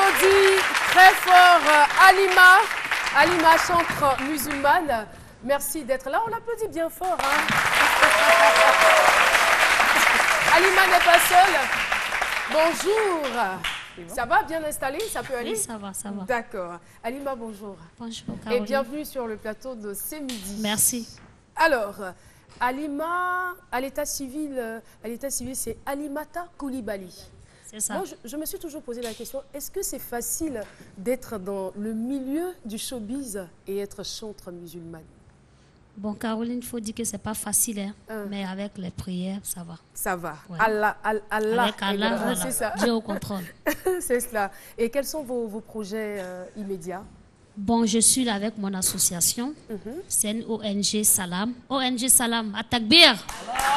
applaudit très fort Halima, chantre musulmane. Merci d'être là. On l'applaudit bien fort. Hein. Halima n'est pas seule. Bonjour. Ça va, bien installé? Ça peut aller? Oui, ça va, ça va. D'accord. Halima, bonjour. Bonjour, Caroline. Et bienvenue sur le plateau de C'est Midi. Merci. Alors, Halima, à l'état civil, c'est Halimata Coulibaly. C'est ça. Moi, je me suis toujours posé la question, est-ce que c'est facile d'être dans le milieu du showbiz et être chantre musulmane? Bon, Caroline, il faut dire que ce n'est pas facile, hein, mais avec les prières, ça va. Ça va. Ouais. Allah, avec Allah, voilà. c'est ça. Dieu au contrôle. C'est cela. Et quels sont vos projets immédiats? Bon, je suis là avec mon association. C'est une ONG Salam. ONG Salam, à Takbir.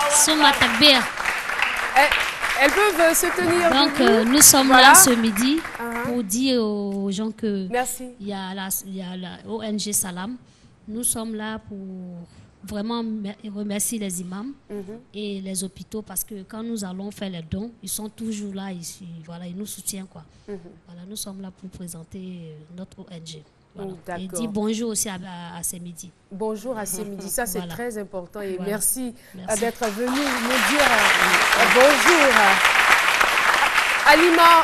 Souma Takbir. Elles peuvent se tenir. Donc, nous sommes là ce midi pour dire aux gens que merci. Il y a la ONG Salam. Nous sommes là pour vraiment remercier les imams et les hôpitaux parce que quand nous allons faire les dons, ils sont toujours là, voilà, ils nous soutiennent. Quoi. Voilà, nous sommes là pour présenter notre ONG. Voilà. Et dire bonjour aussi à ces midis. Bonjour à ces midis, ça c'est très important et merci. D'être venu nous dire bonjour. Halima,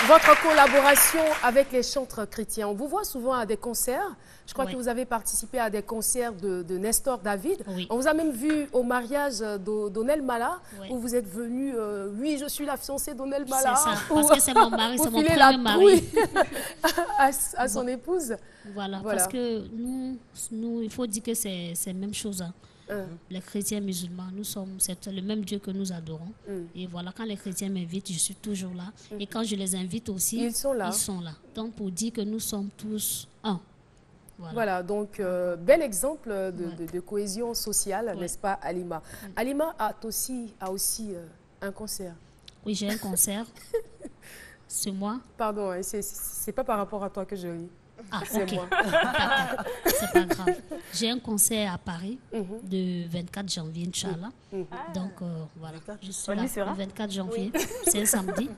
votre collaboration avec les chantres chrétiens, on vous voit souvent à des concerts. Je crois que vous avez participé à des concerts de Nestor David. Oui. On vous a même vu au mariage d'Onel Mala, où vous êtes venu, oui, je suis la fiancée d'Onel Mala. C'est ça, parce que c'est mon mari, c'est mon premier mari. à son épouse. Voilà, parce que nous, il faut dire que c'est la même chose. Hein. Les chrétiens musulmans, c'est le même Dieu que nous adorons. Et voilà, quand les chrétiens m'invitent, je suis toujours là. Et quand je les invite aussi, ils sont là. Donc, pour dire que nous sommes tous un. Voilà, donc bel exemple de cohésion sociale, n'est-ce pas, Halima? Halima a aussi un concert. Oui, j'ai un concert. C'est moi. Pardon, c'est pas par rapport à toi que je ris. Ah, c'est moi. C'est pas grave. J'ai un concert à Paris le 24 janvier, Inch'Allah. Donc, voilà, je suis là le 24 janvier. C'est un samedi.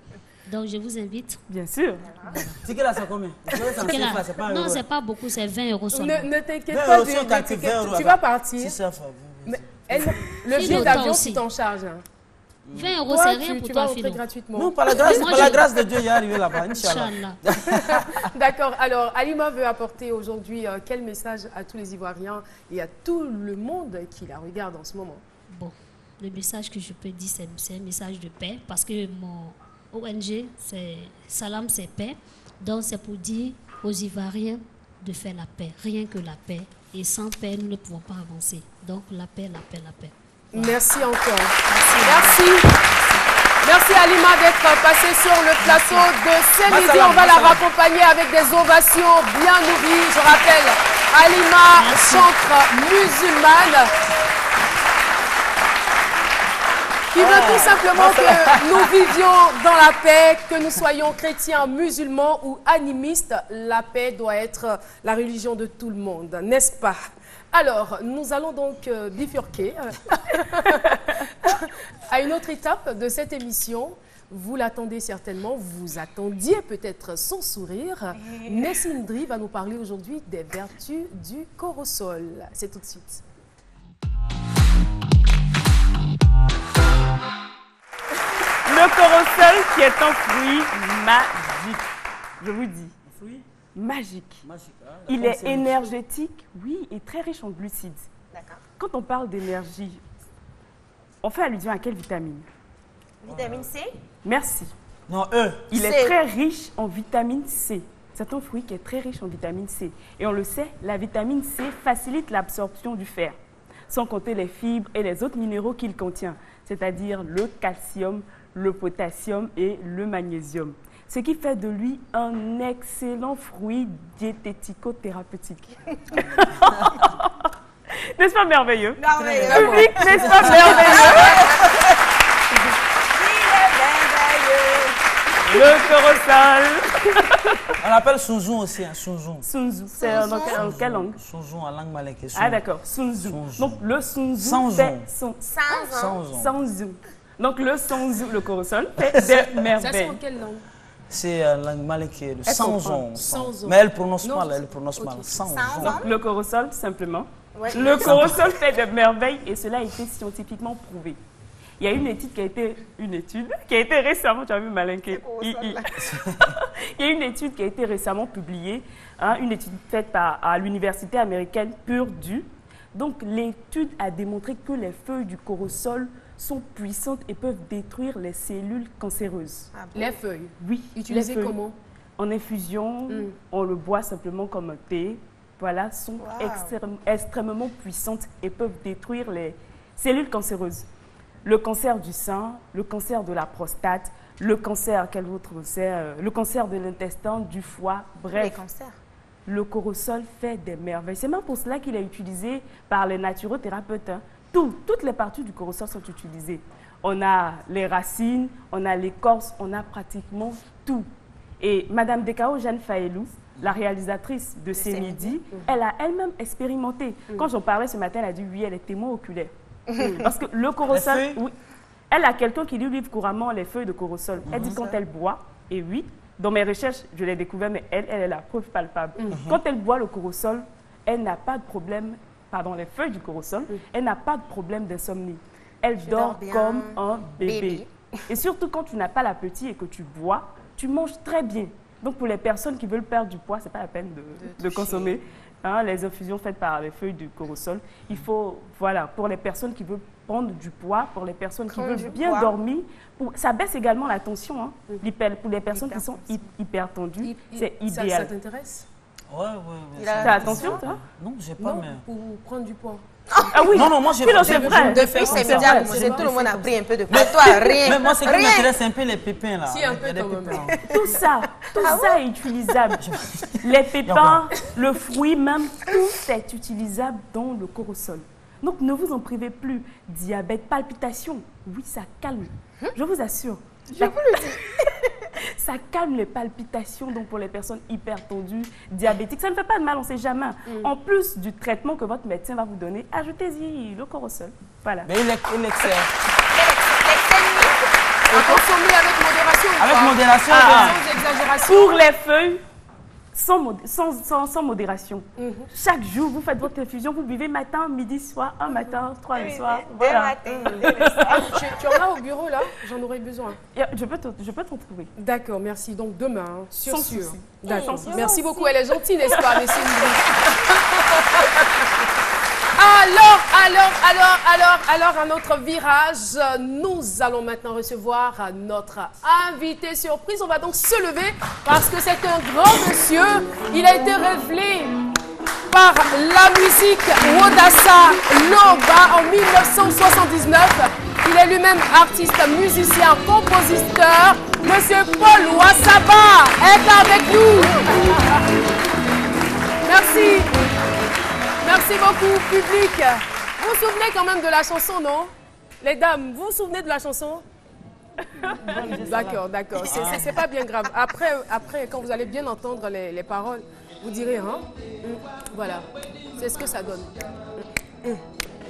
Donc, je vous invite. Bien sûr. Voilà. Ticket là, c'est combien? Non, c'est pas beaucoup, c'est 20 € seulement. Ne t'inquiète pas, tu vas partir. Le billet d'avion, tu t'en charges. 20 € c'est rien pour toi, Philo. Gratuitement. Non, par la grâce de Dieu, il est arrivé là-bas, Inch'Allah. D'accord. Alors, Halima veut apporter aujourd'hui quel message à tous les Ivoiriens et à tout le monde qui la regarde en ce moment? Bon, le message que je peux dire, c'est un message de paix parce que mon ONG, Salam, c'est paix. Donc, c'est pour dire aux Ivoiriens de faire la paix, rien que la paix. Et sans paix, nous ne pouvons pas avancer. Donc, la paix, la paix, la paix. Voilà. Merci encore. Merci Halima d'être passée sur le plateau de C'est Midi. On va la raccompagner avec des ovations bien nourries. Je rappelle, Halima, chantre musulmane, qui veut tout simplement que nous vivions dans la paix, que nous soyons chrétiens, musulmans ou animistes. La paix doit être la religion de tout le monde, n'est-ce pas? Alors, nous allons donc bifurquer à une autre étape de cette émission. Vous l'attendez certainement, vous attendiez peut-être son sourire. Nessine Dri va nous parler aujourd'hui des vertus du corosol. C'est tout de suite. Le corosol qui est un fruit magique, je vous dis. Un fruit magique. Il est énergétique, oui, et très riche en glucides. Quand on parle d'énergie, on fait allusion à quelle vitamine? Vitamine C. Merci. Non, E. Il est très riche en vitamine C. C'est un fruit qui est très riche en vitamine C. Et on le sait, la vitamine C facilite l'absorption du fer, sans compter les fibres et les autres minéraux qu'il contient, c'est-à-dire le calcium, le potassium et le magnésium. Ce qui fait de lui un excellent fruit diétético-thérapeutique. N'est-ce pas merveilleux? Merveilleux. Public, n'est-ce pas merveilleux? Le corosol. On appelle Sunzou aussi, hein, Sunzou. Sunzou, c'est en quelle langue? Sunzou en langue malaké. Ah d'accord, Sunzou. Donc le Sunzou fait Sanzou. Donc le Sunzou, le corosol, fait des merveilles. Ça c'est en quelle langue? C'est la langue malinké, le sanson. Mais elle prononce mal, elle prononce mal. Sanson. Le corosol, tout simplement. Ouais. Le corosol fait de merveilles et cela a été scientifiquement prouvé. Il y a une étude qui a été récemment, tu as vu Malinké. Il y a une étude qui a été récemment publiée, hein, une étude faite à l'université américaine Purdue. Donc l'étude a démontré que les feuilles du corosol sont puissantes et peuvent détruire les cellules cancéreuses. Ah bon? Les feuilles? Oui. Utilisées comment? En infusion, on le boit simplement comme un thé. Voilà, sont extrêmement puissantes et peuvent détruire les cellules cancéreuses. Le cancer du sein, le cancer de la prostate, le cancer, quel autre cancer, le cancer de l'intestin, du foie, bref. Les cancers. Le corosol fait des merveilles. C'est même pour cela qu'il est utilisé par les naturothérapeutes. Hein. Toutes les parties du corosol sont utilisées. On a les racines, on a l'écorce, on a pratiquement tout. Et Madame Dekao Jeanne Faelou, la réalisatrice de C'est Midi, elle a elle-même expérimenté. Quand j'en parlais ce matin, elle a dit oui, elle est témoin oculaire. Parce que le corosol, oui, elle a quelqu'un qui lui livre couramment les feuilles de corosol. Elle dit quand elle boit, et oui, dans mes recherches, je l'ai découvert, mais elle est la preuve palpable. Quand elle boit le corosol, elle n'a pas de problème, pardon, les feuilles du corosol, elle n'a pas de problème d'insomnie. Elle dort comme un bébé. Et surtout quand tu n'as pas l'appétit et que tu bois, tu manges très bien. Donc pour les personnes qui veulent perdre du poids, ce n'est pas la peine de consommer. Hein, les infusions faites par les feuilles du corosol. Il faut, voilà, pour les personnes qui veulent prendre du poids, pour les personnes qui veulent bien dormir, ça baisse également la tension. Hein. Pour les personnes qui sont hypertendues, c'est idéal. Ça t'intéresse? Ouais. T'as attention, toi? Non, j'ai pas. Non, pour prendre du poids. Ah oui, non, moi j'ai pas. C'est vrai. Depuis C'est Midi, tout le monde a pris un peu de poids. Toi, rien. Mais moi, c'est qui m'intéresse un peu les pépins là. Si, un peu quand même. Tout ça est utilisable. Les pépins, le fruit, même, tout est utilisable dans le corosol. Donc ne vous en privez plus. Diabète, palpitations, oui, ça calme. Je vous assure. Je vous le dis. Ça calme les palpitations donc pour les personnes hypertendues, diabétiques. Ça ne fait pas de mal, on ne sait jamais. En plus du traitement que votre médecin va vous donner, ajoutez-y le corosol. Voilà. Mais il excelle. À consommer avec modération. Avec modération. Sans exagération. Pour les feuilles, sans modération. Chaque jour, vous faites votre infusion, vous buvez matin, midi, soir, un matin, 3 le soir. Voilà. Tu en as au bureau là? J'en aurais besoin. Je peux t'en trouver. D'accord, merci. Donc demain, hein, sûr. D'accord. Sans Merci souci. beaucoup. Elle est gentille, n'est-ce pas, mais c'est une Alors, à notre virage, nous allons maintenant recevoir notre invité surprise. On va donc se lever parce que c'est un grand monsieur. Il a été révélé par la musique Wodassa Loba en 1979. Il est lui-même artiste, musicien, compositeur. Monsieur Paul Wassaba est avec nous. Merci. Merci beaucoup, public. Vous vous souvenez quand même de la chanson, non? Les dames, vous vous souvenez de la chanson? D'accord. C'est pas bien grave. Après, quand vous allez bien entendre les paroles, vous direz, hein? Voilà. C'est ce que ça donne.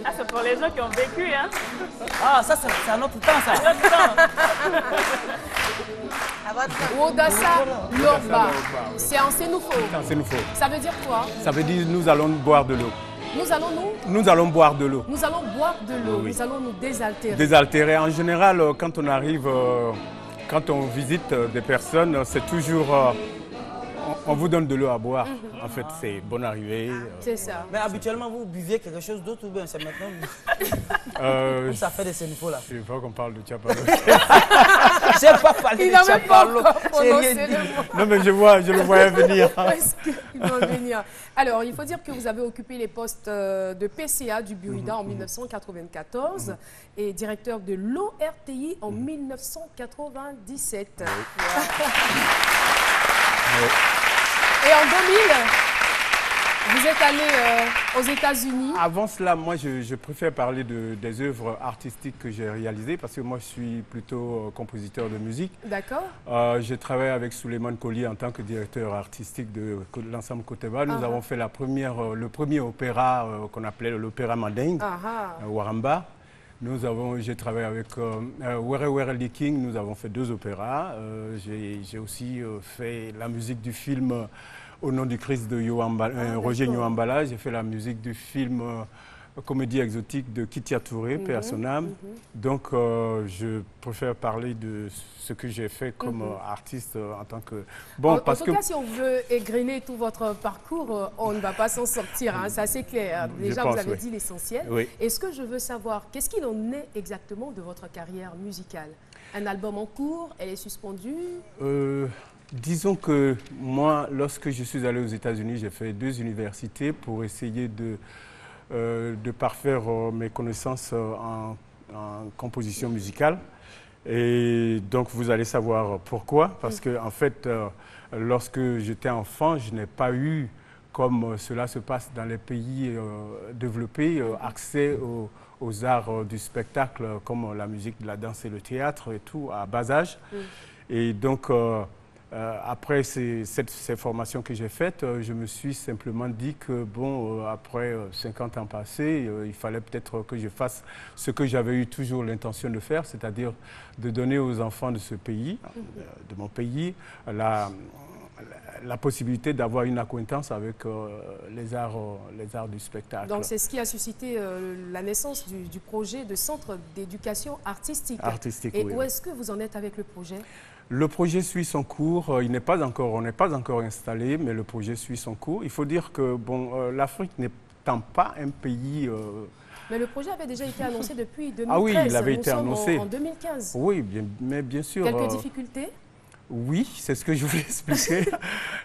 Ah, c'est pour les gens qui ont vécu, hein? Ah, ça, c'est à notre temps, ça. Wodassa Loba. C'est en Sénoufo. Ça veut dire quoi? Ça veut dire nous allons boire de l'eau. Nous allons boire de l'eau. Nous allons boire de l'eau. Oui. Nous allons nous désaltérer. Désaltérer. En général, quand on arrive, quand on visite des personnes, c'est toujours... on vous donne de l'eau à boire. En fait, c'est bonne arrivée. C'est ça. Mais habituellement, vous buviez quelque chose d'autre ou bien c'est maintenant ça fait des sénifos là. Je ne veux pas qu'on parle de Tchapalo. Je n'ai pas parlé de Tchapalo. Non, mais je le voyais venir. Alors, il faut dire que vous avez occupé les postes de PCA du Burida en 1994 et directeur de l'ORTI en 1997. Et en 2000, vous êtes allé aux États-Unis. Avant cela, moi, je préfère parler des œuvres artistiques que j'ai réalisées parce que moi, je suis plutôt compositeur de musique. D'accord. J'ai travaillé avec Souleymane Collier en tant que directeur artistique de l'ensemble Koteba. Nous avons fait le premier opéra qu'on appelait l'opéra Mandingue, Waramba. J'ai travaillé avec Were Were King, nous avons fait 2 opéras. J'ai aussi fait la musique du film Au nom du Christ de Roger Nyuambala. J'ai fait la musique du film Comédie exotique de Kitia Touré, paix à son âme. Donc je préfère parler de ce que j'ai fait comme artiste en tant que... Bon, en tout cas, si on veut égrener tout votre parcours, on ne va pas s'en sortir, hein, ça c'est clair. Déjà, vous avez dit l'essentiel. Oui. Et ce que je veux savoir, qu'est-ce qu'il en est exactement de votre carrière musicale? Un album en cours, elle est suspendue? Disons que moi, lorsque je suis allé aux États-Unis, j'ai fait 2 universités pour essayer de parfaire mes connaissances en composition musicale. Et donc, vous allez savoir pourquoi. Parce que, en fait, lorsque j'étais enfant, je n'ai pas eu, comme cela se passe dans les pays développés, accès aux arts du spectacle, comme la musique, la danse et le théâtre et tout, à bas âge. Et donc, après ces formations que j'ai faites, je me suis simplement dit que, bon, après 50 ans passés, il fallait peut-être que je fasse ce que j'avais eu toujours l'intention de faire, c'est-à-dire de donner aux enfants de ce pays, de mon pays, la possibilité d'avoir une acquaintance avec les arts du spectacle. Donc c'est ce qui a suscité la naissance du projet de centre d'éducation artistique. Et oui. Où est-ce que vous en êtes avec le projet? Le projet suit son cours. On n'est pas encore installé, mais le projet suit son cours. Il faut dire que bon, l'Afrique n'étant pas un pays... Mais le projet avait déjà été annoncé depuis 2013. Ah oui, il avait été annoncé. En 2015. Oui, mais bien sûr. Quelques difficultés? Oui, c'est ce que je voulais expliquer.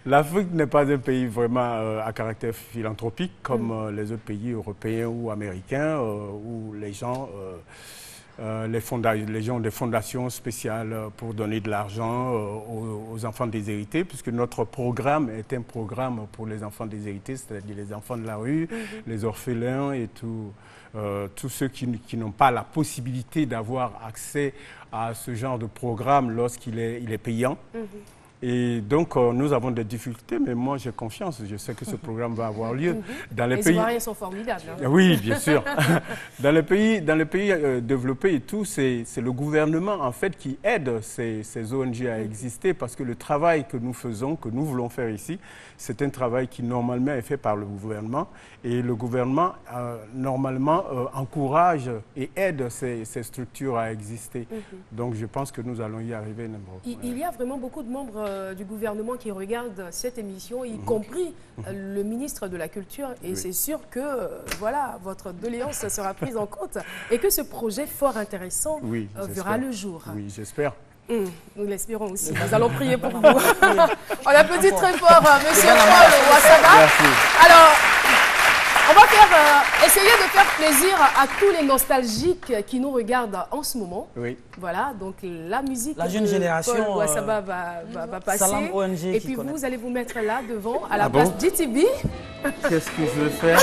L'Afrique n'est pas un pays vraiment à caractère philanthropique comme les autres pays européens ou américains où les gens... les gens ont des fondations spéciales pour donner de l'argent aux enfants déshérités, puisque notre programme est un programme pour les enfants déshérités, c'est-à-dire les enfants de la rue, les orphelins et tous ceux qui n'ont pas la possibilité d'avoir accès à ce genre de programme lorsqu'il est payant. Et donc, nous avons des difficultés, mais moi, j'ai confiance. Je sais que ce programme va avoir lieu. Dans les Ivoiriens sont formidables. Hein. Oui, bien sûr. Dans les pays développés et tout, c'est le gouvernement, en fait, qui aide ces ONG à exister, parce que le travail que nous faisons, que nous voulons faire ici, c'est un travail qui, normalement, est fait par le gouvernement. Et le gouvernement, normalement, encourage et aide ces structures à exister. Donc, je pense que nous allons y arriver. Il y a vraiment beaucoup de membres du gouvernement qui regardent cette émission, y compris le ministre de la Culture. Et c'est sûr que voilà, votre doléance sera prise en compte et que ce projet fort intéressant verra le jour. Oui, j'espère. Nous l'espérons aussi. Nous allons prier pour vous. On applaudit très fort Monsieur Paul Ouassaba. Merci. Alors, on va essayer de faire plaisir à tous les nostalgiques qui nous regardent en ce moment. Oui. Voilà, donc la musique la jeune génération, Paul Ouassaba va passer. Salam ONG et puis vous allez vous mettre là devant, à la place d'ITB. Qu'est-ce que je veux faire?